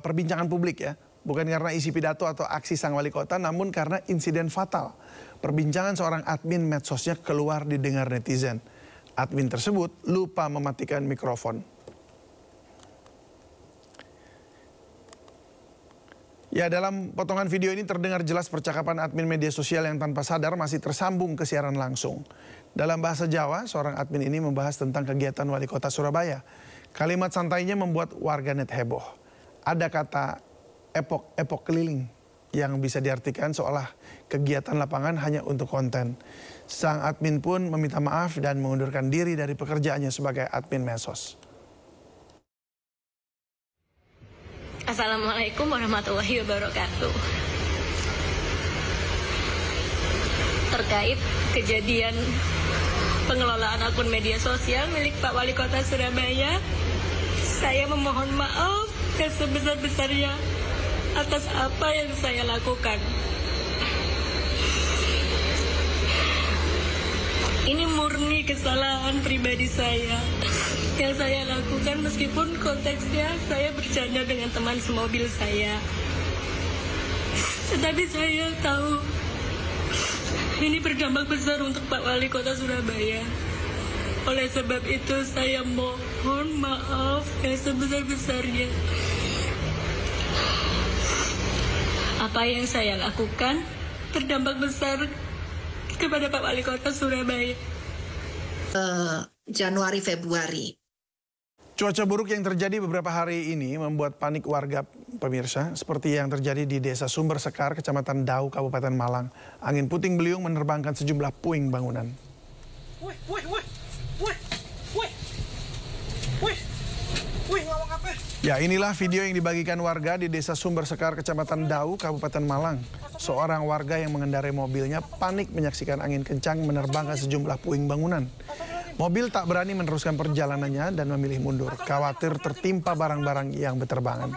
perbincangan publik ya. Bukan karena isi pidato atau aksi sang wali kota, namun karena insiden fatal. Perbincangan seorang admin medsosnya keluar didengar netizen. Admin tersebut lupa mematikan mikrofon. Ya, dalam potongan video ini terdengar jelas percakapan admin media sosial yang tanpa sadar masih tersambung ke siaran langsung. Dalam bahasa Jawa, seorang admin ini membahas tentang kegiatan wali kota Surabaya. Kalimat santainya membuat warganet heboh. Ada kata epok keliling yang bisa diartikan seolah kegiatan lapangan hanya untuk konten. Sang admin pun meminta maaf dan mengundurkan diri dari pekerjaannya sebagai admin medsos. Assalamualaikum warahmatullahi wabarakatuh. Terkait kejadian pengelolaan akun media sosial milik Pak Wali Kota Surabaya, saya memohon maaf yang sebesar-besarnya atas apa yang saya lakukan. Ini murni kesalahan pribadi saya yang saya lakukan, meskipun konteksnya saya bercanda dengan teman semobil saya. Tetapi saya tahu ini berdampak besar untuk Pak Wali Kota Surabaya. Oleh sebab itu saya mohon maaf yang sebesar-besarnya. Apa yang saya lakukan berdampak besar kepada Pak Wali Kota Surabaya. Januari Februari. Cuaca buruk yang terjadi beberapa hari ini membuat panik warga pemirsa, seperti yang terjadi di Desa Sumber Sekar, Kecamatan Dau, Kabupaten Malang. Angin puting beliung menerbangkan sejumlah puing bangunan. Ya, inilah video yang dibagikan warga di Desa Sumber Sekar, Kecamatan Dau, Kabupaten Malang. Seorang warga yang mengendarai mobilnya panik menyaksikan angin kencang menerbangkan sejumlah puing bangunan. Mobil tak berani meneruskan perjalanannya dan memilih mundur, khawatir tertimpa barang-barang yang berterbangan.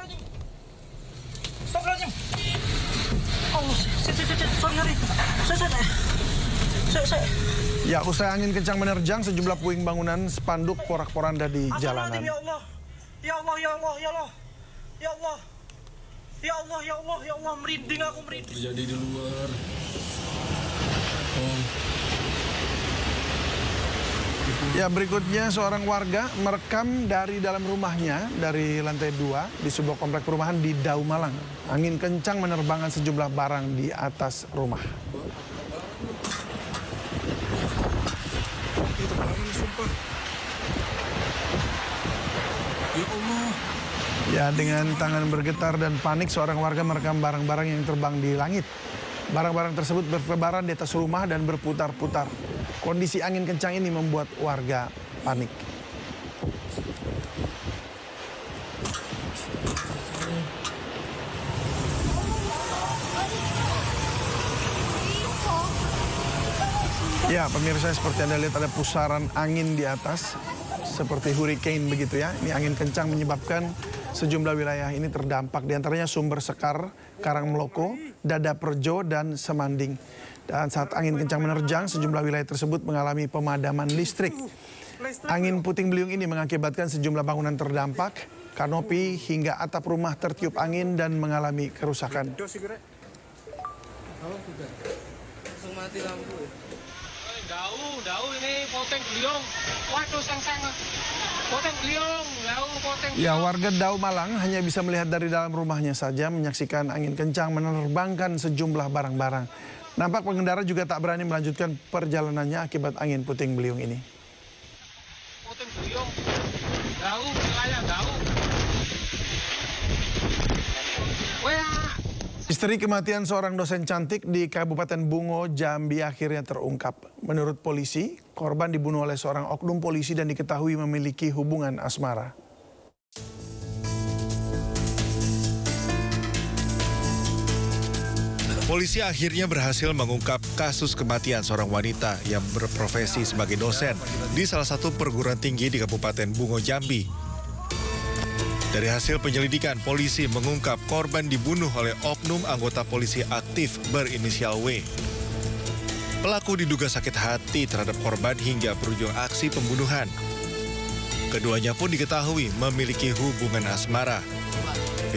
Ya, usai angin kencang menerjang sejumlah puing bangunan, spanduk porak-poranda di jalanan. Ya Allah, ya Allah, ya Allah, ya Allah, ya Allah, ya Allah, ya Allah, merinding aku, merinding. Terjadi di luar. Ya, berikutnya seorang warga merekam dari dalam rumahnya dari lantai 2 di sebuah komplek perumahan di Dau, Malang. Angin kencang menerbangkan sejumlah barang di atas rumah. Ya, dengan tangan bergetar dan panik seorang warga merekam barang-barang yang terbang di langit. Barang-barang tersebut bertebaran di atas rumah dan berputar-putar. Kondisi angin kencang ini membuat warga panik. Ya, pemirsa, seperti Anda lihat ada pusaran angin di atas. Seperti hurricane begitu ya. Ini angin kencang menyebabkan sejumlah wilayah ini terdampak. Di antaranya Sumber Sekar, Karangmeloko, Dadaperjo, dan Semanding. Dan saat angin kencang menerjang, sejumlah wilayah tersebut mengalami pemadaman listrik. Angin puting beliung ini mengakibatkan sejumlah bangunan terdampak, kanopi hingga atap rumah tertiup angin dan mengalami kerusakan. Mati lampu. Dau ini poteng beliung. Waduh, sang poteng beliung, poteng. Ya, warga Dau Malang hanya bisa melihat dari dalam rumahnya saja menyaksikan angin kencang menerbangkan sejumlah barang-barang. Nampak pengendara juga tak berani melanjutkan perjalanannya akibat angin puting beliung ini. Poteng beliung. Dau, wilayah Dau. Misteri kematian seorang dosen cantik di Kabupaten Bungo, Jambi akhirnya terungkap. Menurut polisi, korban dibunuh oleh seorang oknum polisi dan diketahui memiliki hubungan asmara. Polisi akhirnya berhasil mengungkap kasus kematian seorang wanita yang berprofesi sebagai dosen di salah satu perguruan tinggi di Kabupaten Bungo, Jambi. Dari hasil penyelidikan, polisi mengungkap korban dibunuh oleh oknum anggota polisi aktif berinisial W. Pelaku diduga sakit hati terhadap korban hingga berujung aksi pembunuhan. Keduanya pun diketahui memiliki hubungan asmara.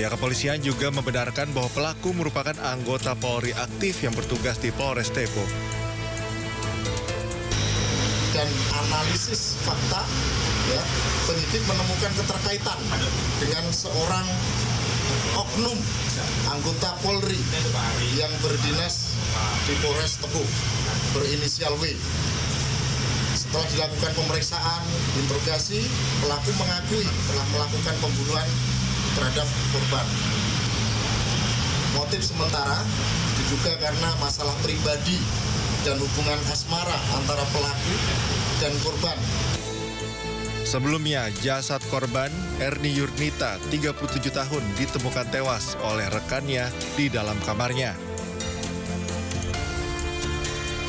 Pihak kepolisian juga membenarkan bahwa pelaku merupakan anggota Polri aktif yang bertugas di Polres Depok. Dan analisis fakta, ya, penyidik menemukan keterkaitan dengan seorang oknum anggota Polri yang berdinas di Polres Depok berinisial W. Setelah dilakukan pemeriksaan, interogasi, pelaku mengakui telah melakukan pembunuhan terhadap korban. Motif sementara diduga karena masalah pribadi dan hubungan asmara antara pelaku dan korban. Sebelumnya, jasad korban Erni Yurnita, 37 tahun, ditemukan tewas oleh rekannya di dalam kamarnya.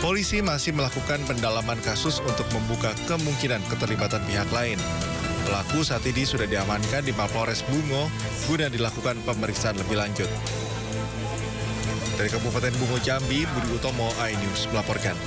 Polisi masih melakukan pendalaman kasus untuk membuka kemungkinan keterlibatan pihak lain. Pelaku saat ini sudah diamankan di Mapolres Bungo guna dilakukan pemeriksaan lebih lanjut. Dari Kabupaten Bungo Jambi, Budi Utomo, iNews melaporkan.